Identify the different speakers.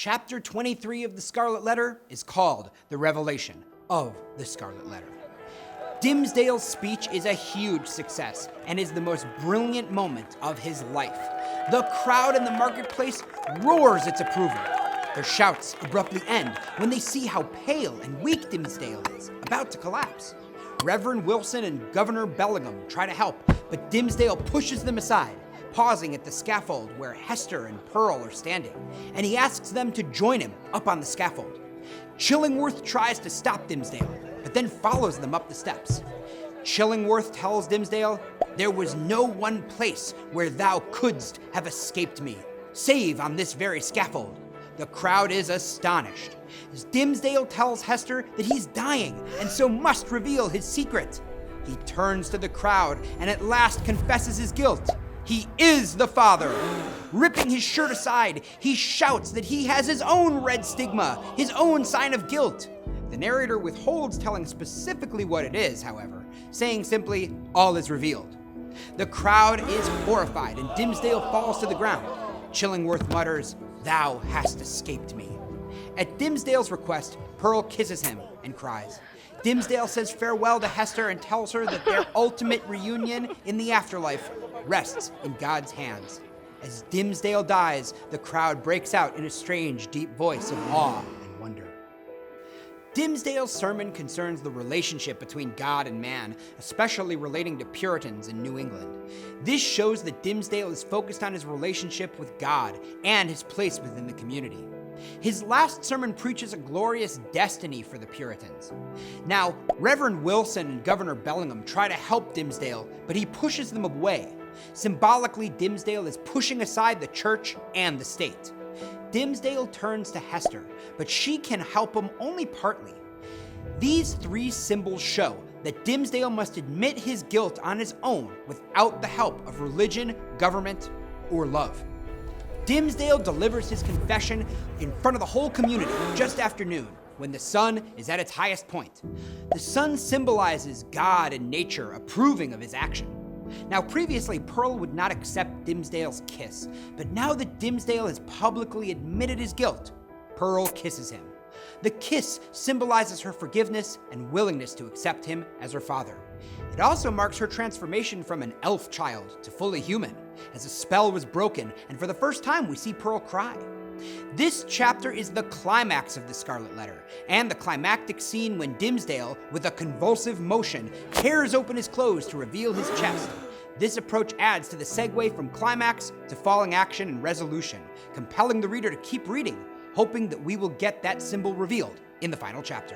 Speaker 1: Chapter 23 of the Scarlet Letter is called The Revelation of the Scarlet Letter. Dimmesdale's speech is a huge success and is the most brilliant moment of his life. The crowd in the marketplace roars its approval. Their shouts abruptly end when they see how pale and weak Dimmesdale is, about to collapse. Reverend Wilson and Governor Bellingham try to help, but Dimmesdale pushes them aside, pausing at the scaffold where Hester and Pearl are standing, and he asks them to join him up on the scaffold. Chillingworth tries to stop Dimmesdale, but then follows them up the steps. Chillingworth tells Dimmesdale, "There was no one place where thou couldst have escaped me, save on this very scaffold." The crowd is astonished, as Dimmesdale tells Hester that he's dying and so must reveal his secret. He turns to the crowd and at last confesses his guilt. He is the father. Ripping his shirt aside, he shouts that he has his own red stigma, his own sign of guilt. The narrator withholds telling specifically what it is, however, saying simply, "All is revealed." The crowd is horrified and Dimmesdale falls to the ground. Chillingworth mutters, "Thou hast escaped me." At Dimmesdale's request, Pearl kisses him and cries. Dimmesdale says farewell to Hester and tells her that their ultimate reunion in the afterlife rests in God's hands. As Dimmesdale dies, the crowd breaks out in a strange, deep voice of awe and wonder. Dimmesdale's sermon concerns the relationship between God and man, especially relating to Puritans in New England. This shows that Dimmesdale is focused on his relationship with God and his place within the community. His last sermon preaches a glorious destiny for the Puritans. Now, Reverend Wilson and Governor Bellingham try to help Dimmesdale, but he pushes them away. Symbolically, Dimmesdale is pushing aside the church and the state. Dimmesdale turns to Hester, but she can help him only partly. These three symbols show that Dimmesdale must admit his guilt on his own without the help of religion, government, or love. Dimmesdale delivers his confession in front of the whole community just after noon, when the sun is at its highest point. The sun symbolizes God and nature approving of his action. Now, previously, Pearl would not accept Dimmesdale's kiss, but now that Dimmesdale has publicly admitted his guilt, Pearl kisses him. The kiss symbolizes her forgiveness and willingness to accept him as her father. It also marks her transformation from an elf child to fully human, as a spell was broken, and for the first time we see Pearl cry. This chapter is the climax of the Scarlet Letter, and the climactic scene when Dimmesdale, with a convulsive motion, tears open his clothes to reveal his chest. This approach adds to the segue from climax to falling action and resolution, compelling the reader to keep reading, hoping that we will get that symbol revealed in the final chapter.